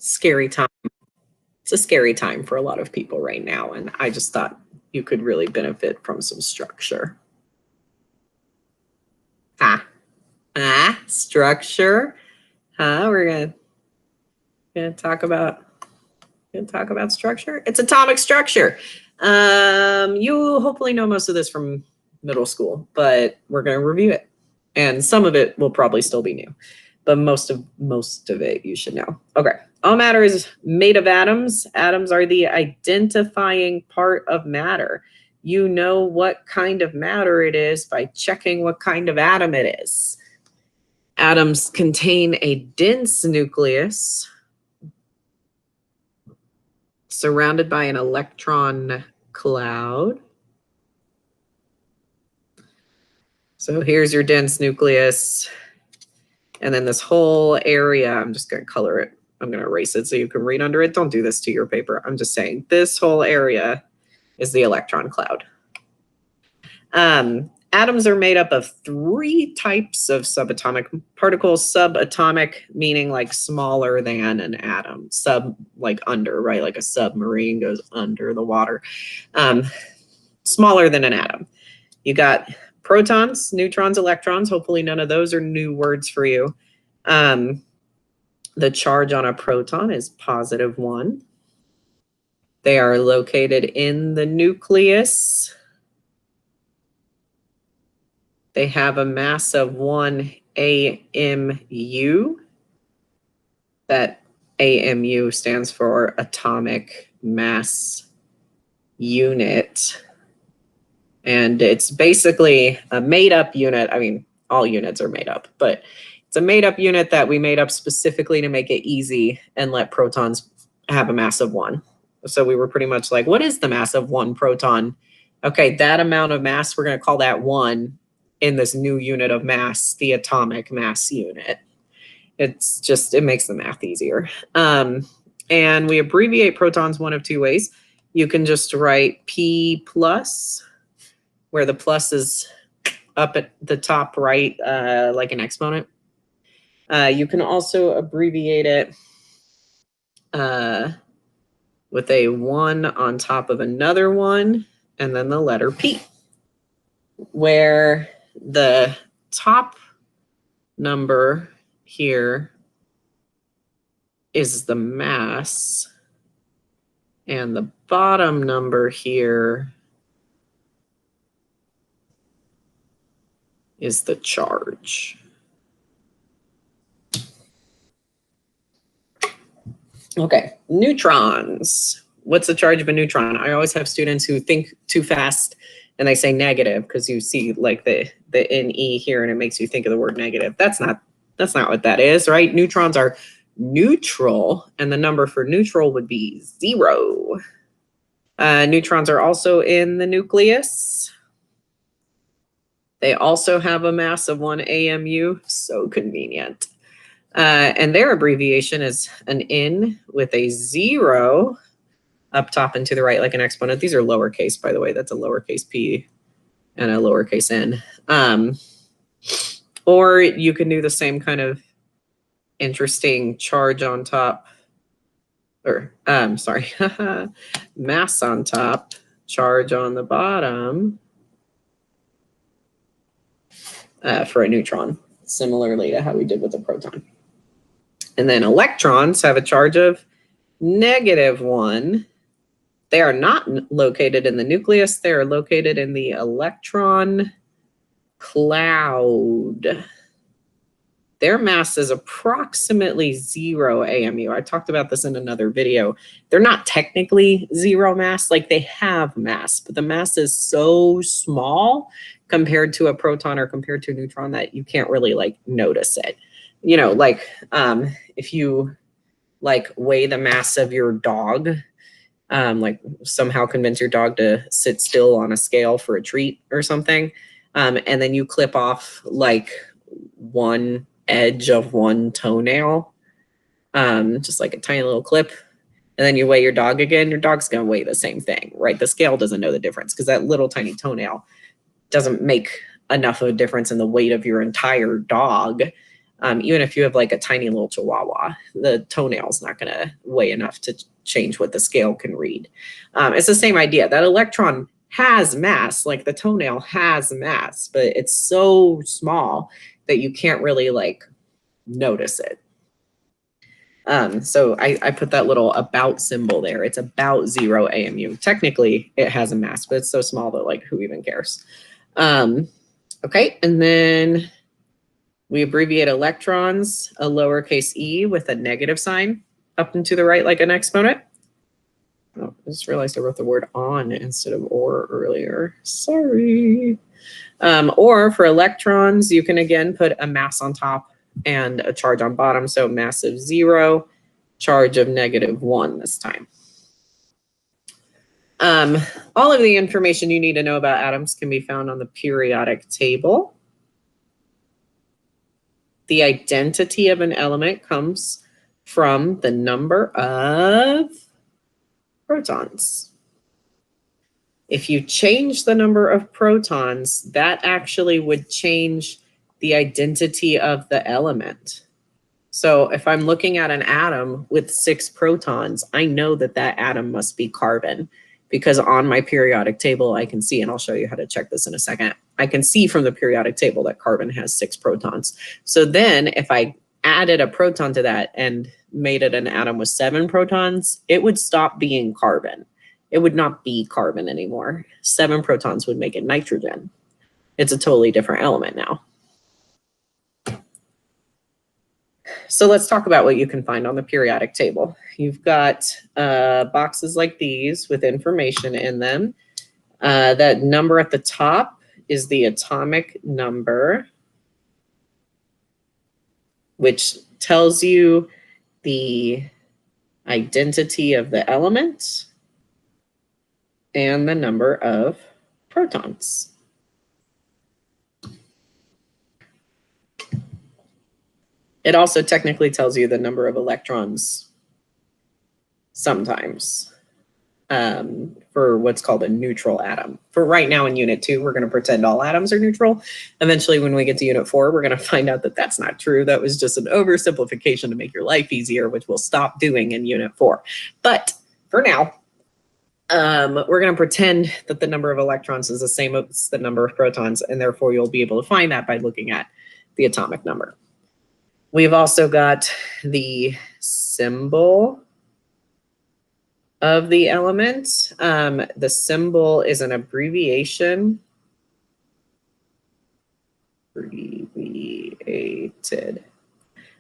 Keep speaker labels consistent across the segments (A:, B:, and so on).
A: scary time. It's a scary time for a lot of people right now, and I just thought you could really benefit from some structure. Structure. We're gonna talk about structure. It's atomic structure. You hopefully know most of this from middle school, but we're gonna review it, and some of it will probably still be new, but most of it you should know. Okay. All matter is made of atoms. Atoms are the identifying part of matter. You know what kind of matter it is by checking what kind of atom it is. Atoms contain a dense nucleus surrounded by an electron cloud. So here's your dense nucleus. And then this whole area, I'm just going to color it. I'm going to erase it so you can read under it. Don't do this to your paper. I'm just saying this whole area is the electron cloud. Atoms are made up of 3 types of subatomic particles. Subatomic meaning like smaller than an atom. Sub like under, right? Like a submarine goes under the water. Smaller than an atom. You got protons, neutrons, electrons. Hopefully none of those are new words for you. The charge on a proton is +1. They are located in the nucleus. They have a mass of 1 AMU. That AMU stands for atomic mass unit. And it's basically a made-up unit. I mean, all units are made up, but it's a made-up unit that we made up specifically to make it easy and let protons have a mass of 1. So we were pretty much like, what is the mass of 1 proton? Okay, that amount of mass, we're going to call that 1 in this new unit of mass, the atomic mass unit. It's just, it makes the math easier. And we abbreviate protons one of 2 ways. You can just write P+, where the plus is up at the top right, like an exponent. You can also abbreviate it with a 1 on top of another 1, and then the letter P, where the top number here is the mass, and the bottom number here is the charge. Okay, neutrons. What's the charge of a neutron? I always have students who think too fast and they say negative because you see like the NE here and it makes you think of the word negative. That's not what that is, right? Neutrons are neutral, and the number for neutral would be 0. Neutrons are also in the nucleus. They also have a mass of 1 AMU, so convenient. And their abbreviation is an N with a 0 up top and to the right, like an exponent. These are lowercase, by the way. That's a lowercase p and a lowercase n. Or you can do the same kind of interesting charge on top, or sorry, mass on top, charge on the bottom for a neutron, similarly to how we did with a proton. And then electrons have a charge of -1. They are not located in the nucleus. They are located in the electron cloud. Their mass is approximately 0 AMU. I talked about this in another video. They're not technically 0 mass, like they have mass, but the mass is so small compared to a proton or compared to a neutron that you can't really like notice it. You know, like if you like weigh the mass of your dog, like somehow convince your dog to sit still on a scale for a treat or something, and then you clip off like one edge of one toenail, just like a tiny little clip, and then you weigh your dog again, your dog's going to weigh the same thing, right? The scale doesn't know the difference because that little tiny toenail doesn't make enough of a difference in the weight of your entire dog Even if you have like a tiny little chihuahua, the toenail's not going to weigh enough to change what the scale can read. It's the same idea. That electron has mass, like the toenail has mass, but it's so small that you can't really like notice it. So I put that little about symbol there. It's about 0 AMU. Technically, it has a mass, but it's so small that like who even cares? Okay, and then we abbreviate electrons, a lowercase e with a negative sign up and to the right like an exponent. Oh, I just realized I wrote the word on instead of or earlier. Sorry. Or for electrons, you can again put a mass on top and a charge on bottom. So mass of 0, charge of -1 this time. All of the information you need to know about atoms can be found on the periodic table. The identity of an element comes from the number of protons. If you change the number of protons, that actually would change the identity of the element. So if I'm looking at an atom with 6 protons, I know that that atom must be carbon, because on my periodic table, I can see, and I'll show you how to check this in a second, I can see from the periodic table that carbon has 6 protons. So then if I added a proton to that and made it an atom with 7 protons, it would stop being carbon. It would not be carbon anymore. 7 protons would make it nitrogen. It's a totally different element now. So let's talk about what you can find on the periodic table. You've got boxes like these with information in them. That number at the top is the atomic number, which tells you the identity of the element and the number of protons. It also technically tells you the number of electrons sometimes for what's called a neutral atom. For right now in Unit 2, we're going to pretend all atoms are neutral. Eventually, when we get to Unit 4, we're going to find out that that's not true. That was just an oversimplification to make your life easier, which we'll stop doing in Unit 4. But for now, we're going to pretend that the number of electrons is the same as the number of protons, and therefore you'll be able to find that by looking at the atomic number. We've also got the symbol of the element. The symbol is an abbreviated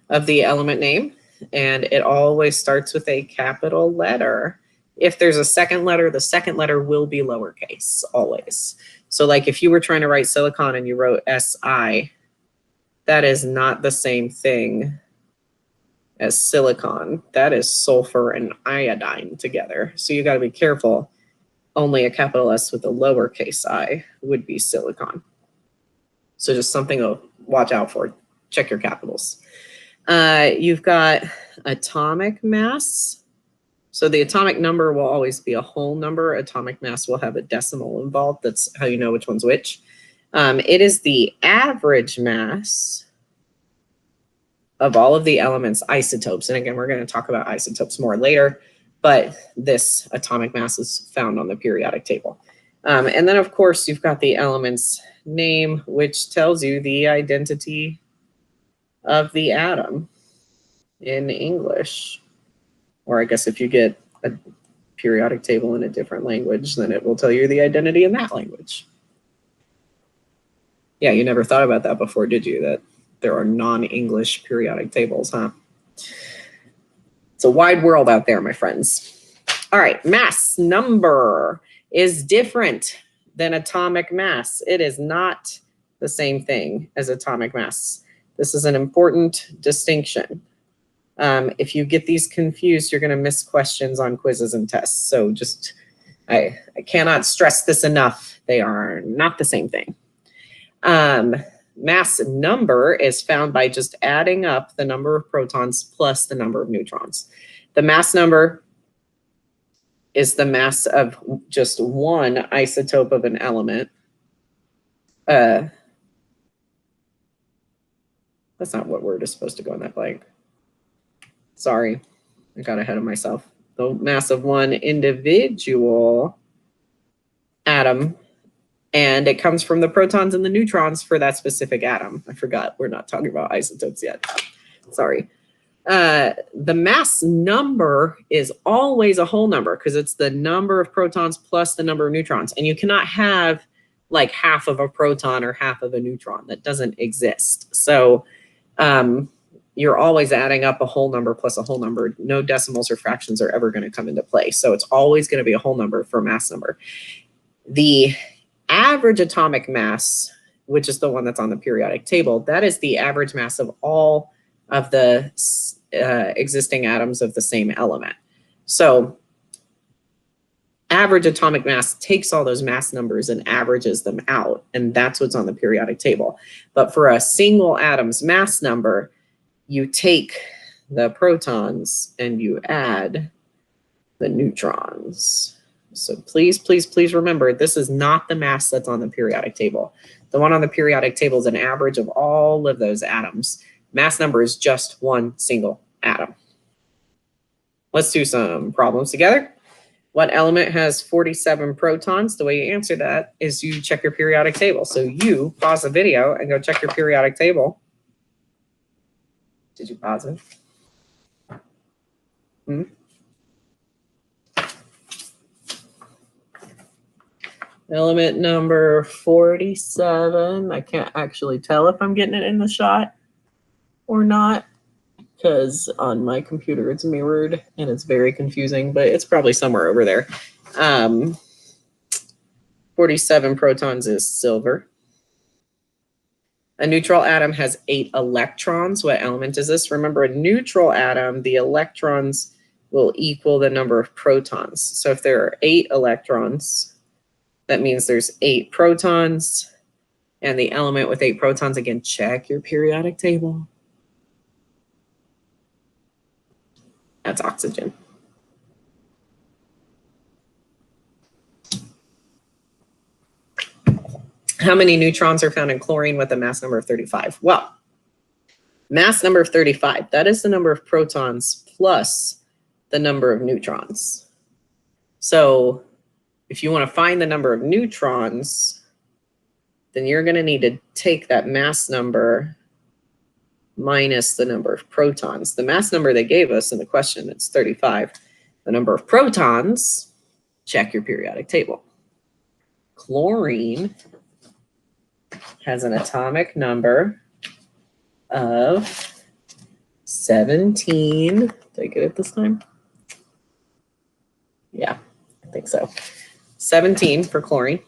A: of the element name, and it always starts with a capital letter. If there's a second letter, the second letter will be lowercase, always. So like if you were trying to write silicon and you wrote SI, that is not the same thing as silicon. That is sulfur and iodine together. So you got to be careful. Only a capital S with a lowercase I would be silicon. So just something to watch out for. Check your capitals. You've got atomic mass. So the atomic number will always be a whole number. Atomic mass will have a decimal involved. That's how you know which one's which. It is the average mass of all of the elements' isotopes. And again, we're going to talk about isotopes more later, but this atomic mass is found on the periodic table. And then, of course, you've got the element's name, which tells you the identity of the atom in English. Or I guess if you get a periodic table in a different language, then it will tell you the identity in that language. Yeah, you never thought about that before, did you? That there are non-English periodic tables, huh? It's a wide world out there, my friends. All right, mass number is different than atomic mass. It is not the same thing as atomic mass. This is an important distinction. If you get these confused, you're going to miss questions on quizzes and tests. So just, I cannot stress this enough. They are not the same thing. Mass number is found by just adding up the number of protons plus the number of neutrons. The mass number is the mass of just one isotope of an element. That's not what word is supposed to go in that blank. Sorry, I got ahead of myself. The mass of one individual atom, and it comes from the protons and the neutrons for that specific atom. I forgot, we're not talking about isotopes yet. Sorry. The mass number is always a whole number because it's the number of protons plus the number of neutrons. And you cannot have like half of a proton or half of a neutron. That doesn't exist. So you're always adding up a whole number plus a whole number. No decimals or fractions are ever going to come into play. So it's always going to be a whole number for a mass number. The average atomic mass, which is the one that's on the periodic table, that is the average mass of all of the existing atoms of the same element. So average atomic mass takes all those mass numbers and averages them out, and that's what's on the periodic table. But for a single atom's mass number, you take the protons and you add the neutrons. So please, please, please remember, this is not the mass that's on the periodic table. The one on the periodic table is an average of all of those atoms. Mass number is just one single atom. Let's do some problems together. What element has 47 protons? The way you answer that is you check your periodic table. So you pause the video and go check your periodic table. Did you pause it? Element number 47. I can't actually tell if I'm getting it in the shot or not, because on my computer it's mirrored and it's very confusing, but it's probably somewhere over there. 47 protons is silver. A neutral atom has 8 electrons. What element is this? Remember, a neutral atom, the electrons will equal the number of protons. So if there are 8 electrons, that means there's 8 protons. And the element with 8 protons, again, check your periodic table. That's oxygen. How many neutrons are found in chlorine with a mass number of 35? Well, mass number of 35, that is the number of protons plus the number of neutrons. So if you want to find the number of neutrons, then you're going to need to take that mass number minus the number of protons. The mass number they gave us in the question, it's 35. The number of protons, check your periodic table. Chlorine has an atomic number of 17. Did I get it this time? Yeah, I think so. 17 for chlorine.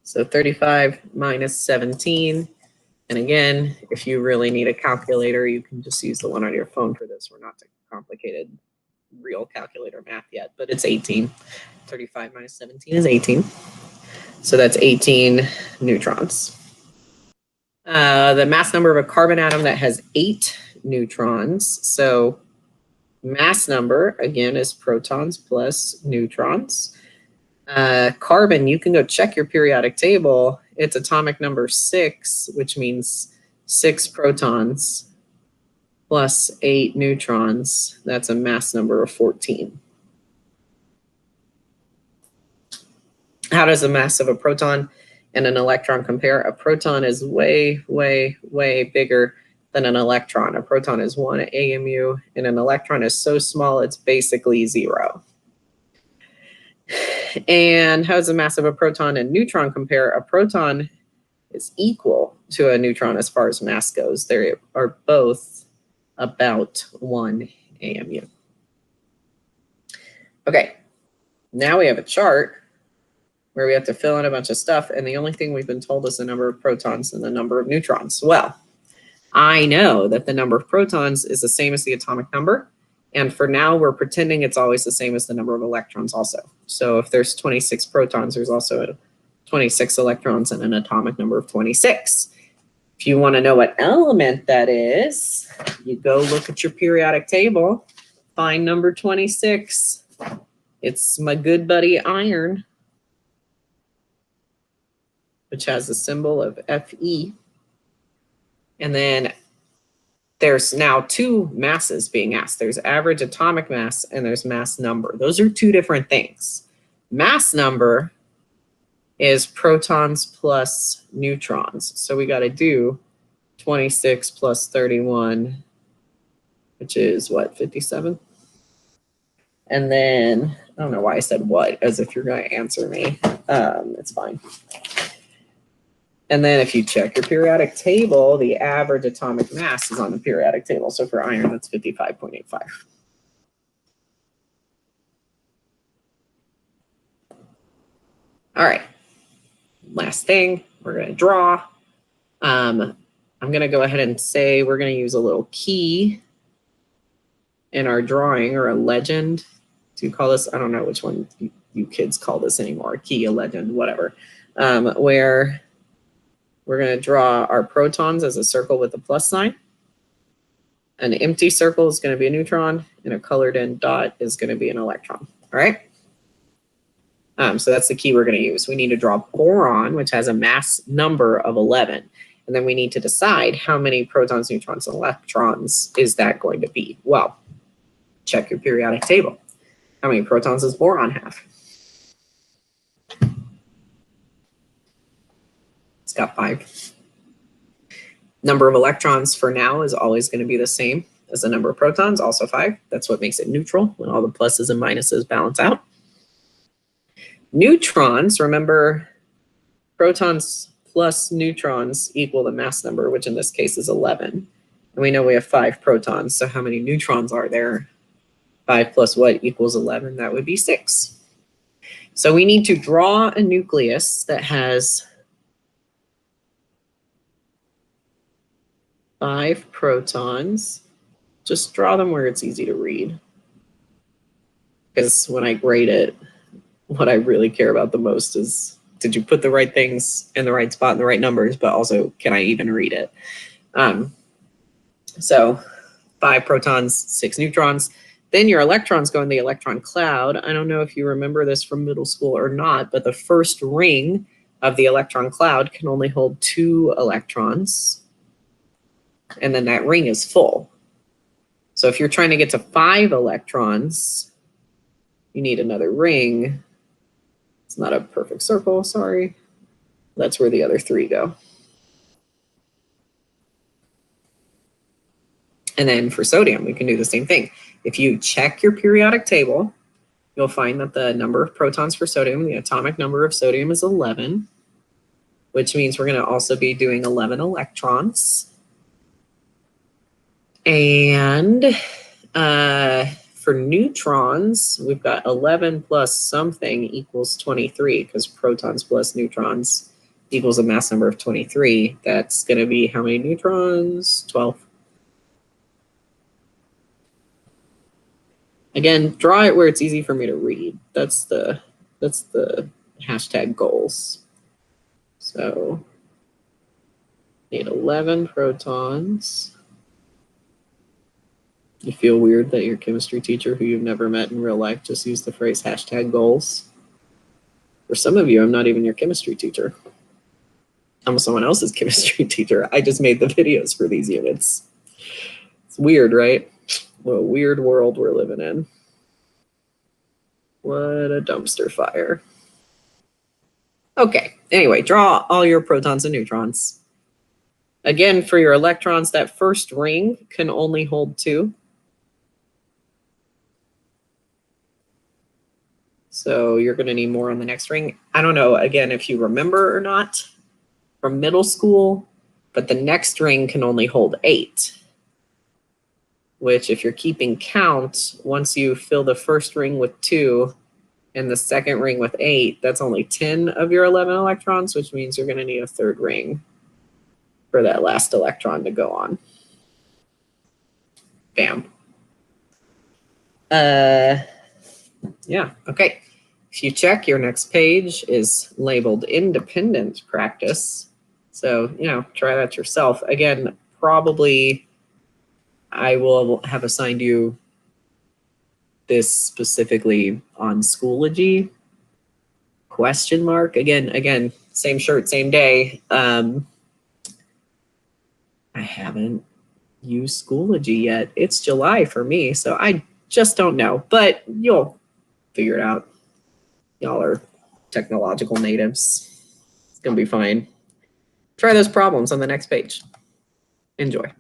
A: So 35 minus 17. And again, if you really need a calculator, you can just use the one on your phone for this. We're not complicated real calculator math yet, but it's 18. 35 minus 17 is 18. So that's 18 neutrons. The mass number of a carbon atom that has 8 neutrons. So mass number, again, is protons plus neutrons. Carbon, you can go check your periodic table. It's atomic number 6, which means 6 protons plus 8 neutrons. That's a mass number of 14. How does the mass of a proton and an electron compare? A proton is way, way, way bigger than an electron. A proton is 1 AMU, and an electron is so small it's basically 0. And how does the mass of a proton and neutron compare? A proton is equal to a neutron as far as mass goes. They are both about 1 AMU. Okay, now we have a chart where we have to fill in a bunch of stuff, and the only thing we've been told is the number of protons and the number of neutrons. Well, I know that the number of protons is the same as the atomic number, and for now we're pretending it's always the same as the number of electrons also. So if there's 26 protons, there's also 26 electrons and an atomic number of 26. If you want to know what element that is, you go look at your periodic table, find number 26. It's my good buddy iron, which has a symbol of Fe. And then there's now two masses being asked. There's average atomic mass and there's mass number. Those are two different things. Mass number is protons plus neutrons. So we got to do 26 plus 31, which is what, 57? And then, I don't know why I said what, as if you're going to answer me. It's fine. And then if you check your periodic table, the average atomic mass is on the periodic table. So for iron, that's 55.85. All right. Last thing, we're going to draw. I'm going to go ahead and say we're going to use a little key in our drawing, or a legend. Do you call this? I don't know which one you kids call this anymore. A key, a legend, whatever. Where we're going to draw our protons as a circle with a plus sign. An empty circle is going to be a neutron, and a colored in dot is going to be an electron. All right. So that's the key we're going to use. We need to draw boron, which has a mass number of 11. And then we need to decide how many protons, neutrons, and electrons is that going to be. Well, check your periodic table. How many protons does boron have? It's got 5. Number of electrons for now is always going to be the same as the number of protons, also 5. That's what makes it neutral, when all the pluses and minuses balance out. Neutrons, remember, protons plus neutrons equal the mass number, which in this case is 11. And we know we have 5 protons, so how many neutrons are there? 5 plus what equals 11? That would be 6. So we need to draw a nucleus that has 5 protons. Just draw them where it's easy to read. Because when I grade it, what I really care about the most is, did you put the right things in the right spot and the right numbers, but also, can I even read it? So 5 protons, 6 neutrons. Then your electrons go in the electron cloud. I don't know if you remember this from middle school or not, but the first ring of the electron cloud can only hold 2 electrons. And then that ring is full. So if you're trying to get to 5 electrons, you need another ring. It's not a perfect circle, sorry. That's where the other 3 go. And then for sodium, we can do the same thing. If you check your periodic table, you'll find that the number of protons for sodium, the atomic number of sodium is 11, which means we're going to also be doing 11 electrons. And for neutrons, we've got 11 plus something equals 23, because protons plus neutrons equals a mass number of 23. That's going to be how many neutrons? 12. Again, draw it where it's easy for me to read. That's the hashtag goals. So need 11 protons. You feel weird that your chemistry teacher, who you've never met in real life, just used the phrase hashtag goals? For some of you, I'm not even your chemistry teacher. I'm someone else's chemistry teacher. I just made the videos for these units. It's weird, right? What a weird world we're living in. What a dumpster fire. Okay, anyway, draw all your protons and neutrons. Again, for your electrons, that first ring can only hold 2. So you're going to need more on the next ring. I don't know, again, if you remember or not from middle school, but the next ring can only hold 8. Which, if you're keeping count, once you fill the first ring with 2 and the second ring with 8, that's only 10 of your 11 electrons, which means you're going to need a third ring for that last electron to go on. Bam. Yeah, okay. If you check, your next page is labeled independent practice. So, try that yourself. Again, probably I will have assigned you this specifically on Schoology, ? Again, same shirt, same day. I haven't used Schoology yet. It's July for me, so I just don't know. But you'll figure it out. Y'all are technological natives. It's going to be fine. Try those problems on the next page. Enjoy.